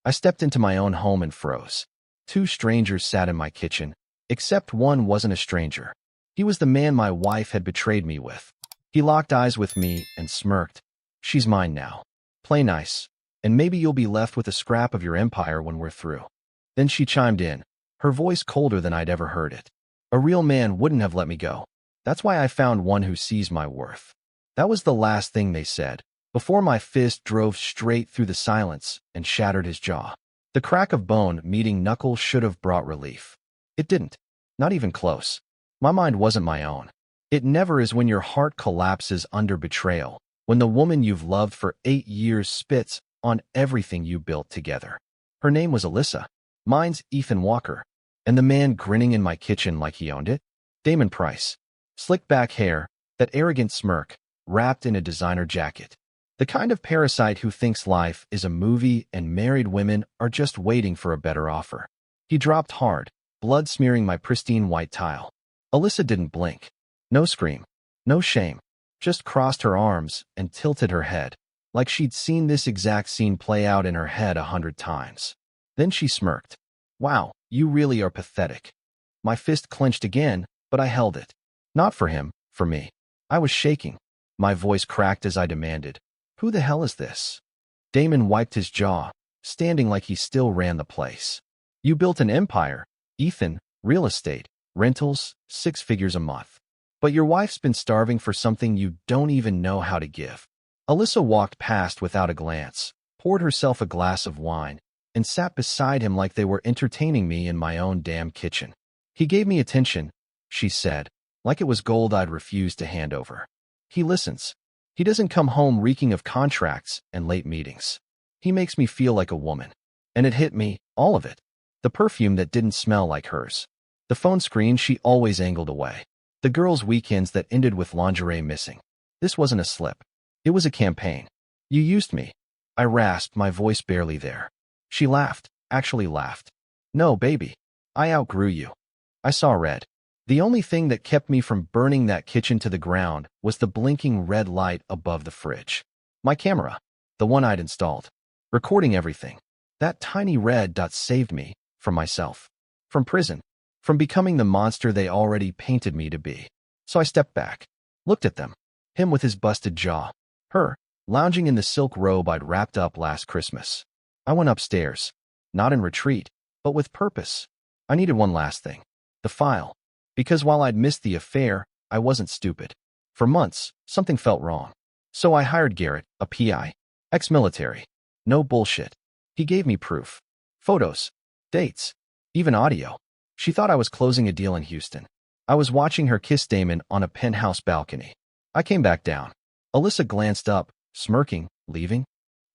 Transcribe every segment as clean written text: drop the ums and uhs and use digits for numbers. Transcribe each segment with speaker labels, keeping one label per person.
Speaker 1: I stepped into my own home and froze. Two strangers sat in my kitchen, except one wasn't a stranger. He was the man my wife had betrayed me with. He locked eyes with me and smirked. She's mine now. Play nice, and maybe you'll be left with a scrap of your empire when we're through. Then she chimed in, her voice colder than I'd ever heard it. A real man wouldn't have let me go. That's why I found one who sees my worth. That was the last thing they said, before my fist drove straight through the silence and shattered his jaw. The crack of bone meeting knuckle should have brought relief. It didn't. Not even close. My mind wasn't my own. It never is when your heart collapses under betrayal, when the woman you've loved for 8 years spits on everything you built together. Her name was Alyssa. Mine's Ethan Walker. And the man grinning in my kitchen like he owned it? Damon Price. Slick back hair, that arrogant smirk, wrapped in a designer jacket. The kind of parasite who thinks life is a movie and married women are just waiting for a better offer. He dropped hard, blood smearing my pristine white tile. Alyssa didn't blink. No scream. No shame. Just crossed her arms and tilted her head, like she'd seen this exact scene play out in her head 100 times. Then she smirked. Wow, you really are pathetic. My fist clenched again, but I held it. Not for him, for me. I was shaking. My voice cracked as I demanded, who the hell is this? Damon wiped his jaw, standing like he still ran the place. You built an empire, Ethan, real estate, rentals, 6 figures a month. But your wife's been starving for something you don't even know how to give. Alyssa walked past without a glance, poured herself a glass of wine, and sat beside him like they were entertaining me in my own damn kitchen. He gave me attention, she said, like it was gold I'd refused to hand over. He listens. He doesn't come home reeking of contracts and late meetings. He makes me feel like a woman. And it hit me, all of it. The perfume that didn't smell like hers. The phone screen she always angled away. The girls' weekends that ended with lingerie missing. This wasn't a slip. It was a campaign. You used me. I rasped, my voice barely there. She laughed, actually laughed. No, baby. I outgrew you. I saw red. The only thing that kept me from burning that kitchen to the ground was the blinking red light above the fridge. My camera, the one I'd installed, recording everything. That tiny red dot saved me, from myself, from prison, from becoming the monster they already painted me to be. So I stepped back, looked at them, him with his busted jaw, her, lounging in the silk robe I'd wrapped up last Christmas. I went upstairs, not in retreat, but with purpose. I needed one last thing, the file. Because while I'd missed the affair, I wasn't stupid. For months, something felt wrong. So I hired Garrett, a PI, ex-military. No bullshit. He gave me proof. Photos, dates, even audio. She thought I was closing a deal in Houston. I was watching her kiss Damon on a penthouse balcony. I came back down. Alyssa glanced up, smirking, leaving.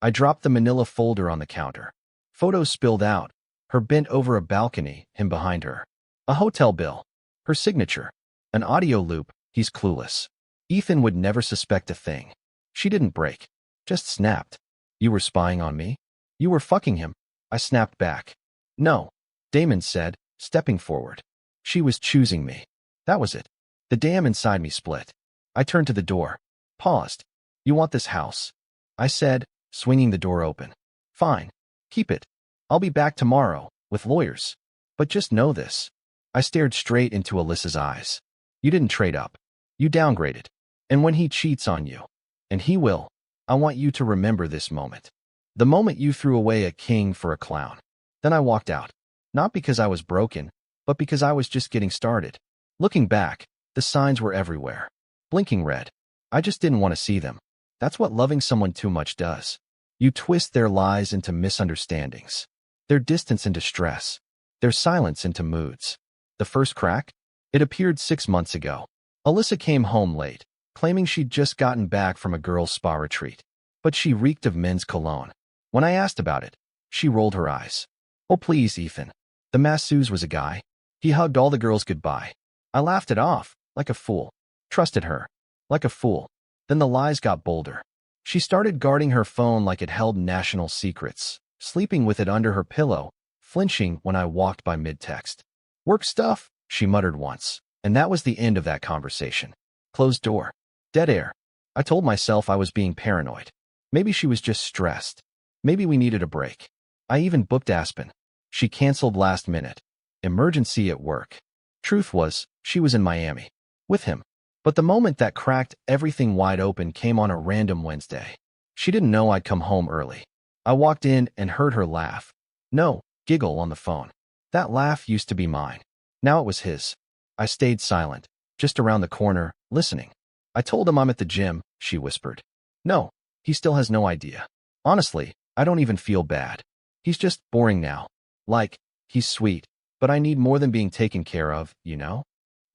Speaker 1: I dropped the manila folder on the counter. Photos spilled out, her bent over a balcony, him behind her. A hotel bill. Her signature. An audio loop, he's clueless. Ethan would never suspect a thing. She didn't break. Just snapped. You were spying on me? You were fucking him. I snapped back. No. Damon said, stepping forward. She was choosing me. That was it. The dam inside me split. I turned to the door. Paused. You want this house? I said, swinging the door open. Fine. Keep it. I'll be back tomorrow, with lawyers. But just know this. I stared straight into Alyssa's eyes. You didn't trade up. You downgraded. And when he cheats on you, and he will, I want you to remember this moment. The moment you threw away a king for a clown. Then I walked out. Not because I was broken, but because I was just getting started. Looking back, the signs were everywhere. Blinking red. I just didn't want to see them. That's what loving someone too much does. You twist their lies into misunderstandings. Their distance into stress. Their silence into moods. The first crack? It appeared 6 months ago. Alyssa came home late, claiming she'd just gotten back from a girls' spa retreat. But she reeked of men's cologne. When I asked about it, she rolled her eyes. Oh please, Ethan. The masseuse was a guy. He hugged all the girls goodbye. I laughed it off, like a fool. Trusted her. Like a fool. Then the lies got bolder. She started guarding her phone like it held national secrets, sleeping with it under her pillow, flinching when I walked by mid-text. Work stuff, she muttered once, and that was the end of that conversation. Closed door. Dead air. I told myself I was being paranoid. Maybe she was just stressed. Maybe we needed a break. I even booked Aspen. She canceled last minute. Emergency at work. Truth was, she was in Miami. With him. But the moment that cracked everything wide open came on a random Wednesday. She didn't know I'd come home early. I walked in and heard her laugh. No, giggle on the phone. That laugh used to be mine. Now it was his. I stayed silent, just around the corner, listening. I told him I'm at the gym, she whispered. No, he still has no idea. Honestly, I don't even feel bad. He's just boring now. Like, he's sweet, but I need more than being taken care of, you know?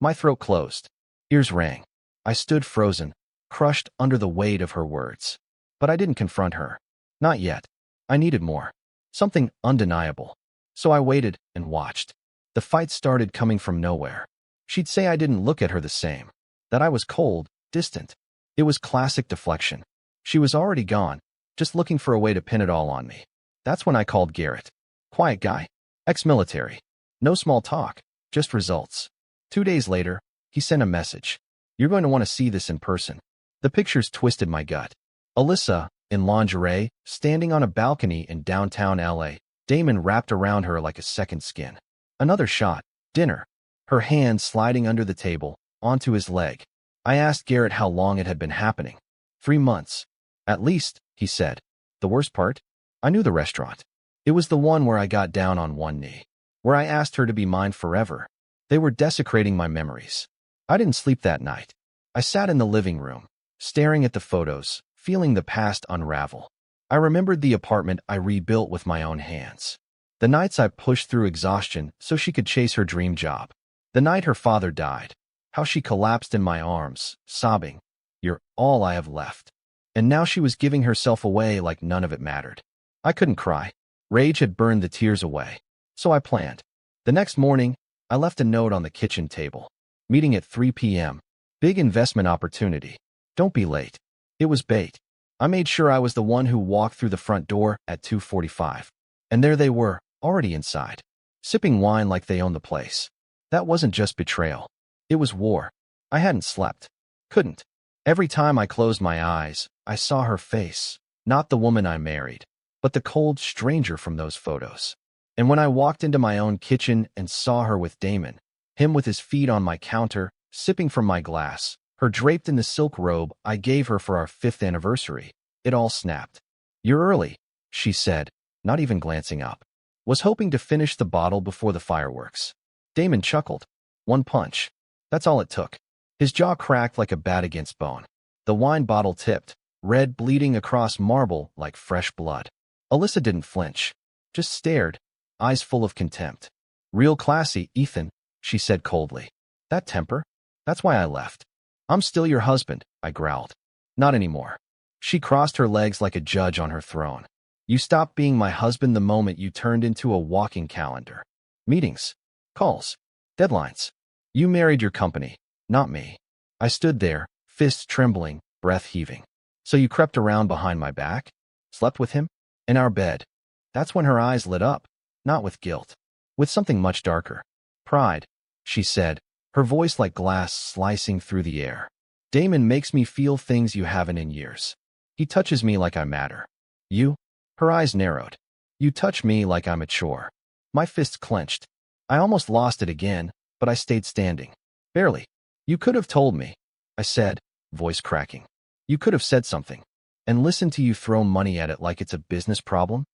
Speaker 1: My throat closed. Ears rang. I stood frozen, crushed under the weight of her words. But I didn't confront her. Not yet. I needed more. Something undeniable. So I waited and watched. The fight started coming from nowhere. She'd say I didn't look at her the same. That I was cold, distant. It was classic deflection. She was already gone, just looking for a way to pin it all on me. That's when I called Garrett. Quiet guy. Ex-military. No small talk, just results. 2 days later, he sent a message. You're going to want to see this in person. The pictures twisted my gut. Alyssa, in lingerie, standing on a balcony in downtown LA, Damon wrapped around her like a second skin. Another shot. Dinner. Her hand sliding under the table, onto his leg. I asked Garrett how long it had been happening. 3 months. At least, he said. The worst part? I knew the restaurant. It was the one where I got down on one knee. Where I asked her to be mine forever. They were desecrating my memories. I didn't sleep that night. I sat in the living room, staring at the photos, feeling the past unravel. I remembered the apartment I rebuilt with my own hands. The nights I pushed through exhaustion so she could chase her dream job. The night her father died. How she collapsed in my arms, sobbing, "You're all I have left." And now she was giving herself away like none of it mattered. I couldn't cry. Rage had burned the tears away. So I planned. The next morning, I left a note on the kitchen table. Meeting at 3 p.m. Big investment opportunity. Don't be late. It was bait. I made sure I was the one who walked through the front door at 2:45. And there they were, already inside. Sipping wine like they owned the place. That wasn't just betrayal. It was war. I hadn't slept. Couldn't. Every time I closed my eyes, I saw her face. Not the woman I married, but the cold stranger from those photos. And when I walked into my own kitchen and saw her with Damon, him with his feet on my counter, sipping from my glass, her draped in the silk robe I gave her for our 5th anniversary, it all snapped. You're early, she said, not even glancing up. Was hoping to finish the bottle before the fireworks. Damon chuckled. 1 punch. That's all it took. His jaw cracked like a bat against bone. The wine bottle tipped, red bleeding across marble like fresh blood. Alyssa didn't flinch. Just stared, eyes full of contempt. Real classy, Ethan, she said coldly. That temper? That's why I left. I'm still your husband, I growled. Not anymore. She crossed her legs like a judge on her throne. You stopped being my husband the moment you turned into a walking calendar. Meetings. Calls. Deadlines. You married your company, not me. I stood there, fists trembling, breath heaving. So you crept around behind my back? Slept with him? In our bed. That's when her eyes lit up, not with guilt. With something much darker. Pride, she said, her voice like glass slicing through the air. Damon makes me feel things you haven't in years. He touches me like I matter. You? Her eyes narrowed. You touch me like I'm a chore. My fists clenched. I almost lost it again, but I stayed standing. Barely. You could have told me, I said, voice cracking. You could have said something. And listened to you throw money at it like it's a business problem?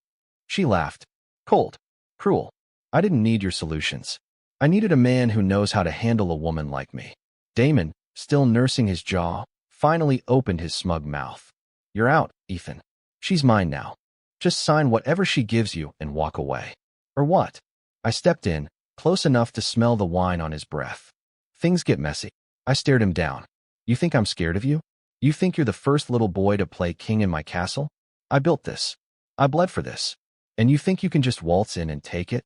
Speaker 1: She laughed. Cold. Cruel. I didn't need your solutions. I needed a man who knows how to handle a woman like me. Damon, still nursing his jaw, finally opened his smug mouth. You're out, Ethan. She's mine now. Just sign whatever she gives you and walk away. Or what? I stepped in, close enough to smell the wine on his breath. Things get messy. I stared him down. You think I'm scared of you? You think you're the first little boy to play king in my castle? I built this. I bled for this. And you think you can just waltz in and take it?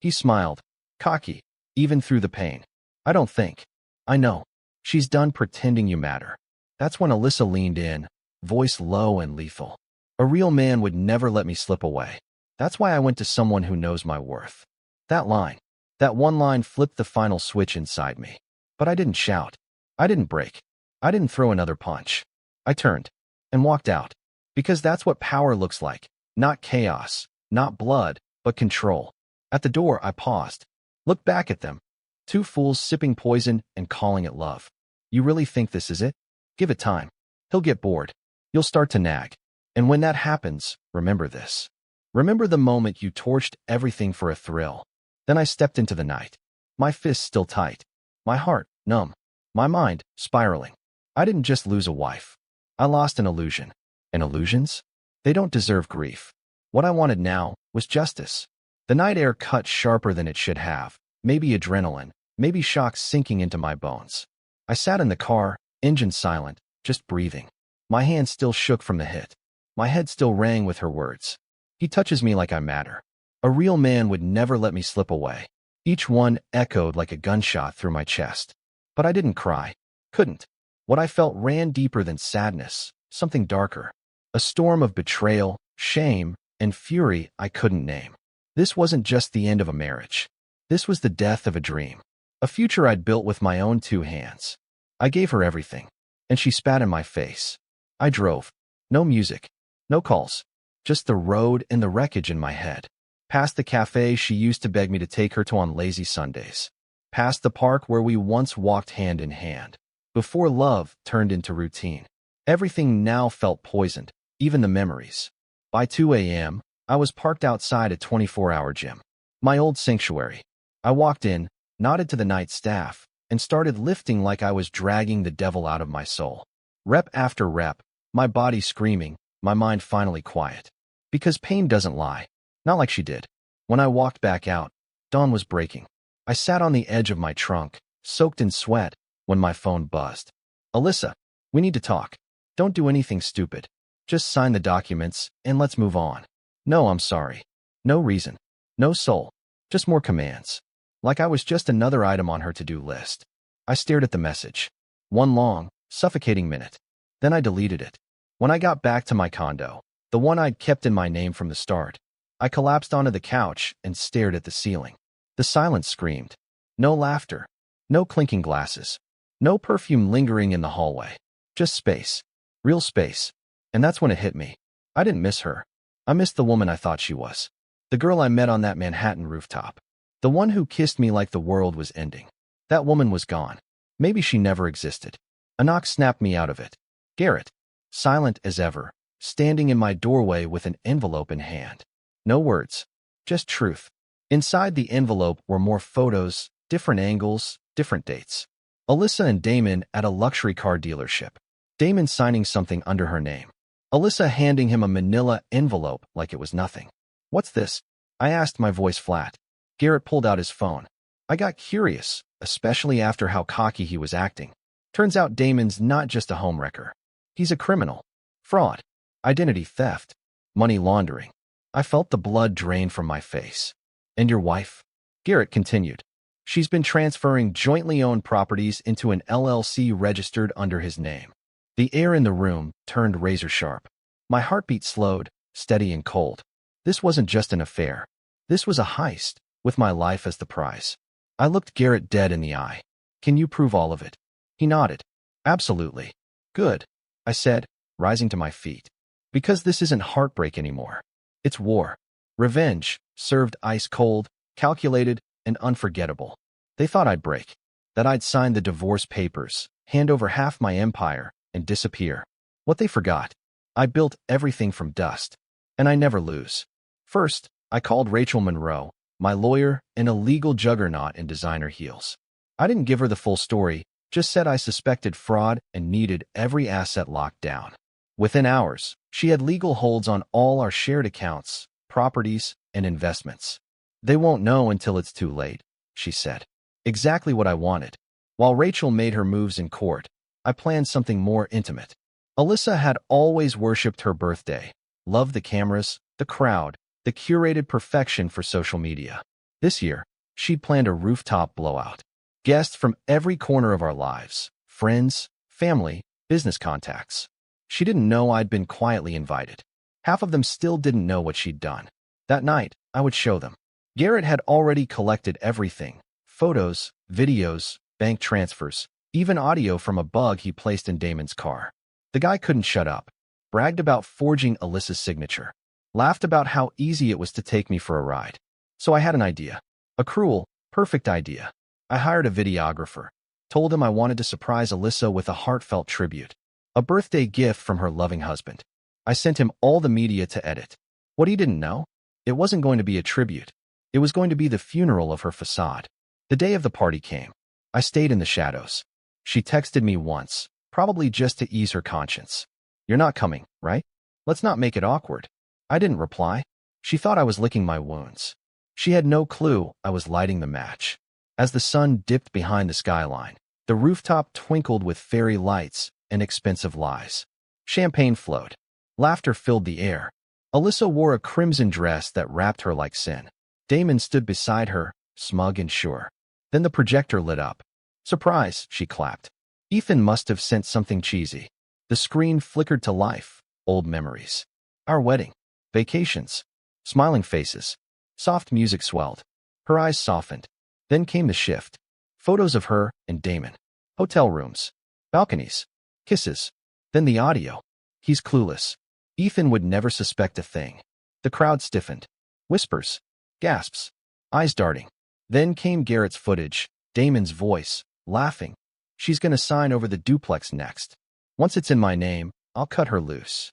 Speaker 1: He smiled, cocky, even through the pain. I don't think. I know. She's done pretending you matter. That's when Alyssa leaned in, voice low and lethal. A real man would never let me slip away. That's why I went to someone who knows my worth. That one line flipped the final switch inside me. But I didn't shout. I didn't break. I didn't throw another punch. I turned and walked out. Because that's what power looks like, not chaos. Not blood, but control. At the door, I paused. Looked back at them. Two fools sipping poison and calling it love. You really think this is it? Give it time. He'll get bored. You'll start to nag. And when that happens, remember this. Remember the moment you torched everything for a thrill. Then I stepped into the night. My fists still tight. My heart numb. My mind spiraling. I didn't just lose a wife. I lost an illusion. And illusions? They don't deserve grief. What I wanted now was justice. The night air cut sharper than it should have. Maybe adrenaline. Maybe shock sinking into my bones. I sat in the car, engine silent, just breathing. My hand still shook from the hit. My head still rang with her words. He touches me like I matter. A real man would never let me slip away. Each one echoed like a gunshot through my chest. But I didn't cry. Couldn't. What I felt ran deeper than sadness, something darker. A storm of betrayal, shame, and fury I couldn't name. This wasn't just the end of a marriage. This was the death of a dream. A future I'd built with my own two hands. I gave her everything. And she spat in my face. I drove. No music. No calls. Just the road and the wreckage in my head. Past the cafe she used to beg me to take her to on lazy Sundays. Past the park where we once walked hand in hand. Before love turned into routine. Everything now felt poisoned, even the memories. By 2 a.m., I was parked outside a 24-hour gym. My old sanctuary. I walked in, nodded to the night staff, and started lifting like I was dragging the devil out of my soul. Rep after rep, my body screaming, my mind finally quiet. Because pain doesn't lie. Not like she did. When I walked back out, dawn was breaking. I sat on the edge of my trunk, soaked in sweat, when my phone buzzed. Alyssa, we need to talk. Don't do anything stupid. Just sign the documents, and let's move on. No, I'm sorry. No reason. No soul. Just more commands. Like I was just another item on her to-do list. I stared at the message. One long, suffocating minute. Then I deleted it. When I got back to my condo, the one I'd kept in my name from the start, I collapsed onto the couch and stared at the ceiling. The silence screamed. No laughter. No clinking glasses. No perfume lingering in the hallway. Just space. Real space. And that's when it hit me. I didn't miss her. I missed the woman I thought she was. The girl I met on that Manhattan rooftop. The one who kissed me like the world was ending. That woman was gone. Maybe she never existed. A knock snapped me out of it. Garrett. Silent as ever. Standing in my doorway with an envelope in hand. No words. Just truth. Inside the envelope were more photos, different angles, different dates. Alyssa and Damon at a luxury car dealership. Damon signing something under her name. Alyssa handing him a manila envelope like it was nothing. What's this? I asked, my voice flat. Garrett pulled out his phone. I got curious, especially after how cocky he was acting. Turns out Damon's not just a homewrecker. He's a criminal. Fraud. Identity theft. Money laundering. I felt the blood drain from my face. And your wife? Garrett continued. She's been transferring jointly owned properties into an LLC registered under his name. The air in the room turned razor sharp. My heartbeat slowed, steady and cold. This wasn't just an affair. This was a heist, with my life as the prize. I looked Garrett dead in the eye. Can you prove all of it? He nodded. Absolutely. Good, I said, rising to my feet. Because this isn't heartbreak anymore. It's war. Revenge, served ice cold, calculated, and unforgettable. They thought I'd break. That I'd sign the divorce papers, hand over half my empire, and disappear. What they forgot. I built everything from dust. And I never lose. First, I called Rachel Monroe, my lawyer, an illegal juggernaut in designer heels. I didn't give her the full story, just said I suspected fraud and needed every asset locked down. Within hours, she had legal holds on all our shared accounts, properties, and investments. They won't know until it's too late, she said. Exactly what I wanted. While Rachel made her moves in court, I planned something more intimate. Alyssa had always worshipped her birthday, loved the cameras, the crowd, the curated perfection for social media. This year, she'd planned a rooftop blowout. Guests from every corner of our lives, friends, family, business contacts. She didn't know I'd been quietly invited. Half of them still didn't know what she'd done. That night, I would show them. Garrett had already collected everything. Photos, videos, bank transfers, even audio from a bug he placed in Damon's car. The guy couldn't shut up. Bragged about forging Alyssa's signature. laughed about how easy it was to take me for a ride. So I had an idea. A cruel, perfect idea. I hired a videographer, told him I wanted to surprise Alyssa with a heartfelt tribute, a birthday gift from her loving husband. I sent him all the media to edit. What he didn't know? It wasn't going to be a tribute. It was going to be the funeral of her facade. The day of the party came. I stayed in the shadows. She texted me once, probably just to ease her conscience. "You're not coming, right? Let's not make it awkward." I didn't reply. She thought I was licking my wounds. She had no clue I was lighting the match. As the sun dipped behind the skyline, the rooftop twinkled with fairy lights and expensive lies. Champagne flowed. Laughter filled the air. Alyssa wore a crimson dress that wrapped her like sin. Damon stood beside her, smug and sure. Then the projector lit up. "Surprise," she clapped. Ethan must have sent something cheesy. The screen flickered to life. Old memories. Our wedding. Vacations. Smiling faces. Soft music swelled. Her eyes softened. Then came the shift. Photos of her and Damon. Hotel rooms. Balconies. Kisses. Then the audio. He's clueless. Ethan would never suspect a thing. The crowd stiffened. Whispers. Gasps. Eyes darting. Then came Garrett's footage. Damon's voice. Laughing. "She's gonna sign over the duplex next. Once it's in my name, I'll cut her loose."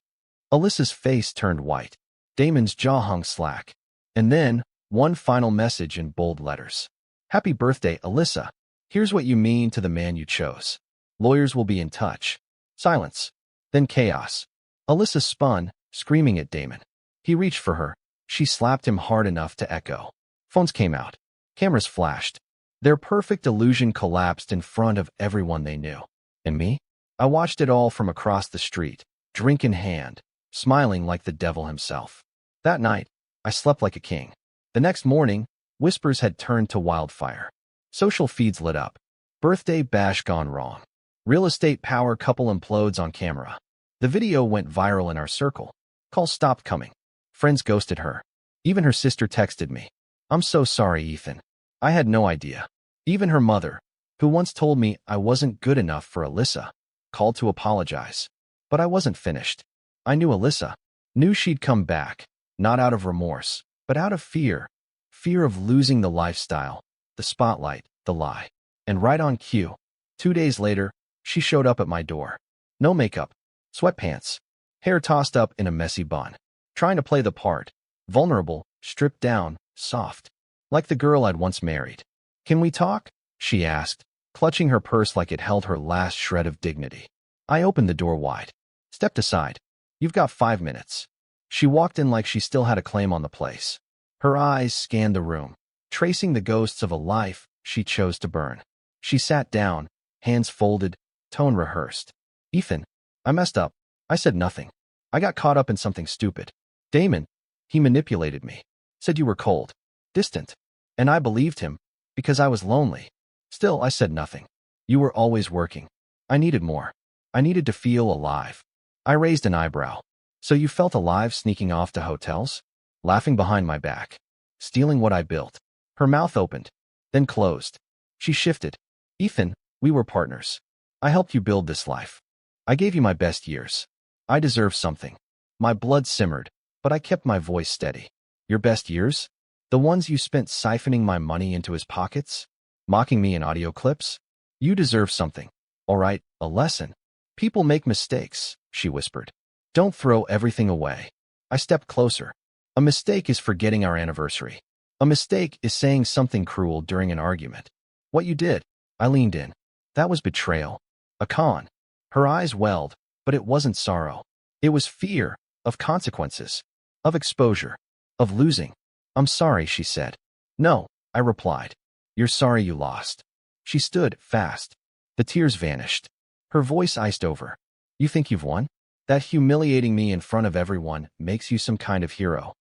Speaker 1: Alyssa's face turned white. Damon's jaw hung slack. And then, one final message in bold letters. "Happy birthday, Alyssa. Here's what you mean to the man you chose. Lawyers will be in touch." Silence. Then chaos. Alyssa spun, screaming at Damon. He reached for her. She slapped him hard enough to echo. Phones came out. Cameras flashed. Their perfect illusion collapsed in front of everyone they knew. And me? I watched it all from across the street, drink in hand, smiling like the devil himself. That night, I slept like a king. The next morning, whispers had turned to wildfire. Social feeds lit up. Birthday bash gone wrong. Real estate power couple implodes on camera. The video went viral in our circle. Calls stopped coming. Friends ghosted her. Even her sister texted me. "I'm so sorry, Ethan. I had no idea." Even her mother, who once told me I wasn't good enough for Alyssa, called to apologize. But I wasn't finished. I knew Alyssa. Knew she'd come back, not out of remorse, but out of fear. Fear of losing the lifestyle, the spotlight, the lie. And right on cue, 2 days later, she showed up at my door. No makeup, sweatpants, hair tossed up in a messy bun. Trying to play the part. Vulnerable, stripped down, soft. Like the girl I'd once married. "Can we talk?" she asked, clutching her purse like it held her last shred of dignity. I opened the door wide. "Stepped aside. You've got 5 minutes." She walked in like she still had a claim on the place. Her eyes scanned the room, tracing the ghosts of a life she chose to burn. She sat down, hands folded, tone rehearsed. "Ethan, I messed up. I said nothing. I got caught up in something stupid. Damon, he manipulated me. Said you were cold, distant. And I believed him, because I was lonely. Still, I said nothing. You were always working. I needed more. I needed to feel alive." I raised an eyebrow. "So you felt alive sneaking off to hotels? Laughing behind my back? Stealing what I built?" Her mouth opened, then closed. She shifted. "Ethan, we were partners. I helped you build this life. I gave you my best years. I deserve something." My blood simmered, but I kept my voice steady. "Your best years? The ones you spent siphoning my money into his pockets? Mocking me in audio clips? You deserve something. All right, a lesson. People make mistakes," she whispered. "Don't throw everything away." I stepped closer. "A mistake is forgetting our anniversary. A mistake is saying something cruel during an argument. What you did," I leaned in. "That was betrayal. A con." Her eyes welled, but it wasn't sorrow. It was fear of consequences, of exposure, of losing. "I'm sorry," she said. "No," I replied. "You're sorry you lost." She stood fast. The tears vanished. Her voice iced over. "You think you've won? That humiliating me in front of everyone makes you some kind of hero."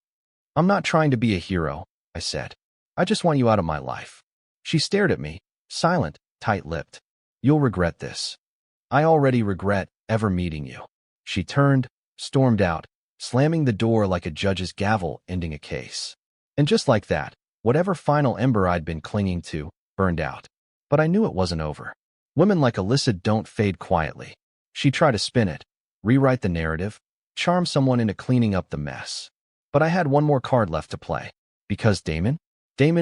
Speaker 1: "I'm not trying to be a hero," I said. "I just want you out of my life." She stared at me, silent, tight-lipped. "You'll regret this." "I already regret ever meeting you." She turned, stormed out, slamming the door like a judge's gavel ending a case. And just like that, whatever final ember I'd been clinging to burned out. But I knew it wasn't over. Women like Alyssa don't fade quietly. She'd try to spin it, rewrite the narrative, charm someone into cleaning up the mess. But I had one more card left to play. Because Damon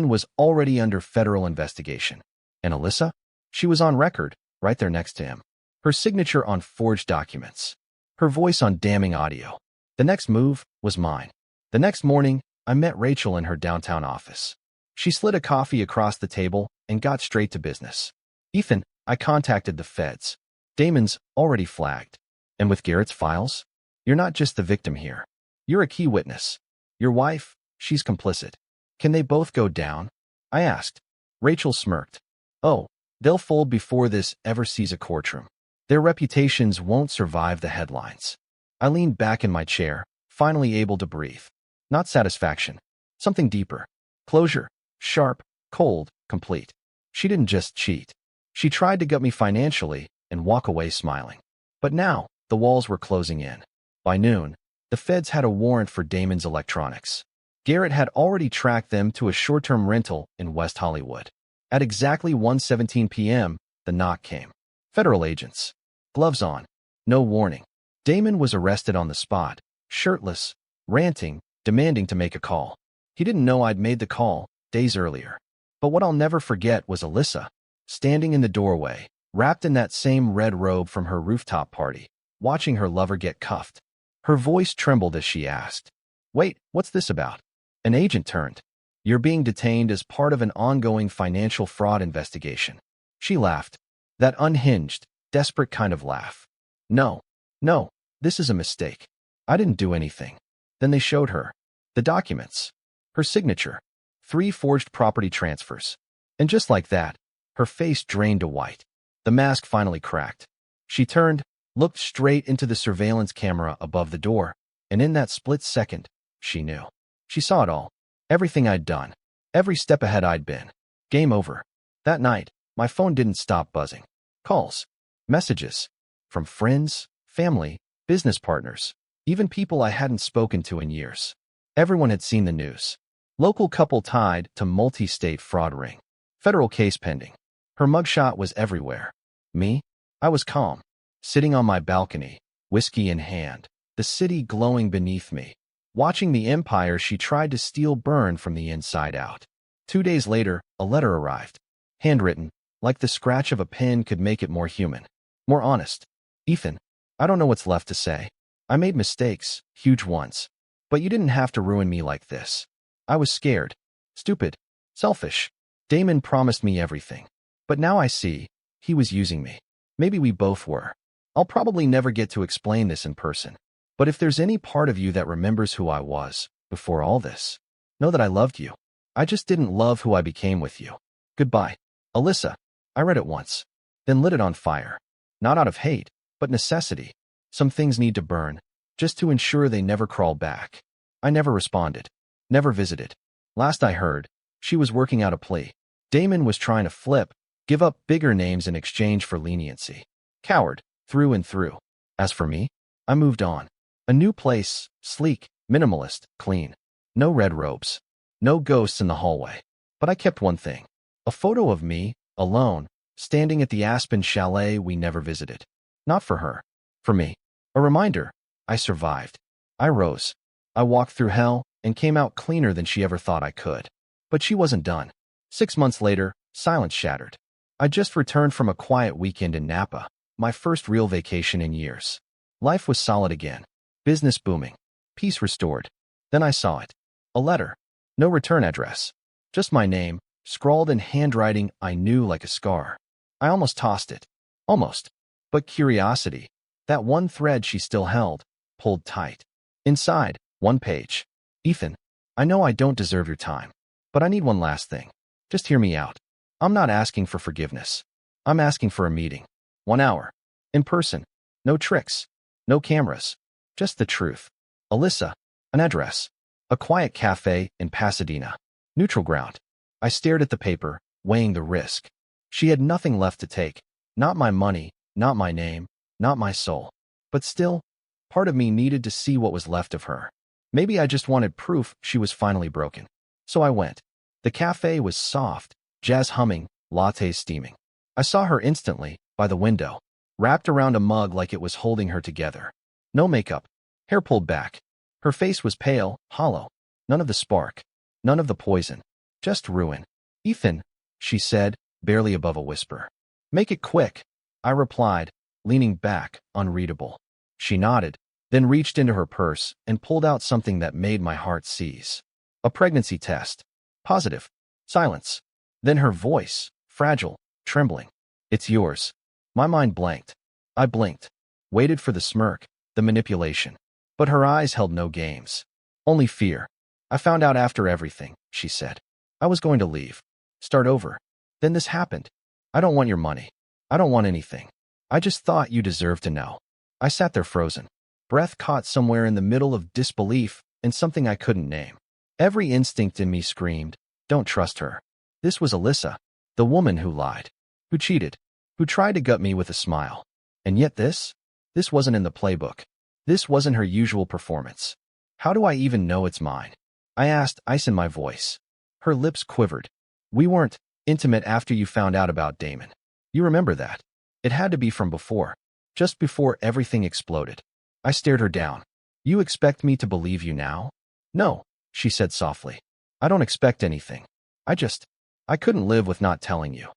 Speaker 1: was already under federal investigation. And Alyssa? She was on record, right there next to him. Her signature on forged documents. Her voice on damning audio. The next move was mine. The next morning, I met Rachel in her downtown office. She slid a coffee across the table and got straight to business. Ethan, I contacted the feds. Damon's already flagged. And with Garrett's files? You're not just the victim here. You're a key witness. Your wife, she's complicit. Can they both go down? I asked. Rachel smirked. Oh, they'll fold before this ever sees a courtroom. Their reputations won't survive the headlines. I leaned back in my chair, finally able to breathe. Not satisfaction. Something deeper. Closure. Sharp, cold, complete. She didn't just cheat. She tried to gut me financially and walk away smiling. But now, the walls were closing in. By noon, the feds had a warrant for Damon's electronics. Garrett had already tracked them to a short-term rental in West Hollywood. At exactly 1:17 p.m., the knock came. Federal agents. Gloves on. No warning. Damon was arrested on the spot, shirtless, ranting, demanding to make a call. He didn't know I'd made the call days earlier. But what I'll never forget was Alyssa, standing in the doorway, wrapped in that same red robe from her rooftop party, watching her lover get cuffed. Her voice trembled as she asked, "Wait, what's this about?" An agent turned. "You're being detained as part of an ongoing financial fraud investigation." She laughed. That unhinged, desperate kind of laugh. No, this is a mistake. I didn't do anything." Then they showed her the documents. Her signature. 3 forged property transfers. And just like that, her face drained to white. The mask finally cracked. She turned, looked straight into the surveillance camera above the door, and in that split second, she knew. She saw it all. Everything I'd done. Every step ahead I'd been. Game over. That night, my phone didn't stop buzzing. Calls. Messages. From friends, family, business partners, even people I hadn't spoken to in years. Everyone had seen the news. Local couple tied to multi-state fraud ring. Federal case pending. Her mugshot was everywhere. Me? I was calm. Sitting on my balcony, whiskey in hand, the city glowing beneath me, watching the empire she tried to steal burn from the inside out. 2 days later, a letter arrived. Handwritten, like the scratch of a pen could make it more human. More honest. "Ethan, I don't know what's left to say. I made mistakes, huge ones. But you didn't have to ruin me like this. I was scared. Stupid. Selfish. Damon promised me everything. But now I see, he was using me. Maybe we both were. I'll probably never get to explain this in person. But if there's any part of you that remembers who I was before all this, know that I loved you. I just didn't love who I became with you. Goodbye. Alyssa." I read it once, then lit it on fire. Not out of hate, but necessity. Some things need to burn, just to ensure they never crawl back. I never responded. Never visited. Last I heard, she was working out a plea. Damon was trying to flip, give up bigger names in exchange for leniency. Coward, through and through. As for me, I moved on. A new place, sleek, minimalist, clean. No red robes. No ghosts in the hallway. But I kept one thing. A photo of me, alone, standing at the Aspen chalet we never visited. Not for her. For me. A reminder. I survived. I rose. I walked through hell and came out cleaner than she ever thought I could. But she wasn't done. 6 months later, silence shattered. I just returned from a quiet weekend in Napa, my first real vacation in years. Life was solid again. Business booming. Peace restored. Then I saw it. A letter. No return address. Just my name, scrawled in handwriting I knew like a scar. I almost tossed it. Almost. But curiosity, that one thread she still held, pulled tight. Inside, one page. "Ethan, I know I don't deserve your time, but I need one last thing. Just hear me out. I'm not asking for forgiveness. I'm asking for a meeting. 1 hour. In person. No tricks. No cameras. Just the truth. Alyssa. An address. A quiet cafe in Pasadena. Neutral ground." I stared at the paper, weighing the risk. She had nothing left to take. Not my money, not my name, not my soul. But still, part of me needed to see what was left of her. Maybe I just wanted proof she was finally broken. So I went. The cafe was soft, jazz humming, lattes steaming. I saw her instantly, by the window, wrapped around a mug like it was holding her together. No makeup. Hair pulled back. Her face was pale, hollow. None of the spark. None of the poison. Just ruin. Ethan, she said, barely above a whisper. Make it quick, I replied, leaning back, unreadable. She nodded, then reached into her purse and pulled out something that made my heart seize. A pregnancy test. Positive. Silence. Then her voice, fragile, trembling. It's yours. My mind blanked. I blinked, waited for the smirk, the manipulation. But her eyes held no games. Only fear. I found out after everything, she said. I was going to leave. Start over. Then this happened. I don't want your money. I don't want anything. I just thought you deserved to know. I sat there frozen, breath caught somewhere in the middle of disbelief and something I couldn't name. Every instinct in me screamed, don't trust her. This was Alyssa, the woman who lied, who cheated, who tried to gut me with a smile. And yet this wasn't in the playbook. This wasn't her usual performance. How do I even know it's mine? I asked, ice in my voice. Her lips quivered. We weren't intimate after you found out about Damon. You remember that. It had to be from before, just before everything exploded. I stared her down. You expect me to believe you now? No, she said softly. I don't expect anything. I couldn't live with not telling you.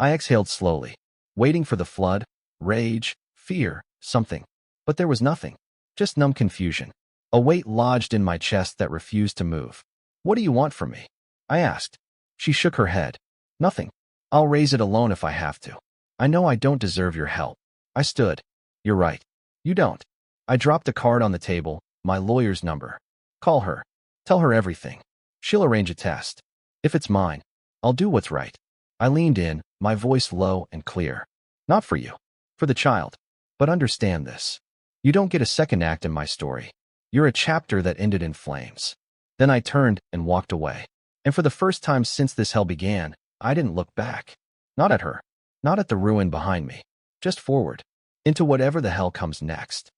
Speaker 1: I exhaled slowly, waiting for the flood, rage, fear, something. But there was nothing, just numb confusion. A weight lodged in my chest that refused to move. What do you want from me? I asked. She shook her head. Nothing. I'll raise it alone if I have to. I know I don't deserve your help. I stood. You're right. You don't. I dropped a card on the table, my lawyer's number. Call her. Tell her everything. She'll arrange a test. If it's mine, I'll do what's right. I leaned in, my voice low and clear. Not for you. For the child. But understand this. You don't get a second act in my story. You're a chapter that ended in flames. Then I turned and walked away. And for the first time since this hell began, I didn't look back. Not at her. Not at the ruin behind me. Just forward. Into whatever the hell comes next.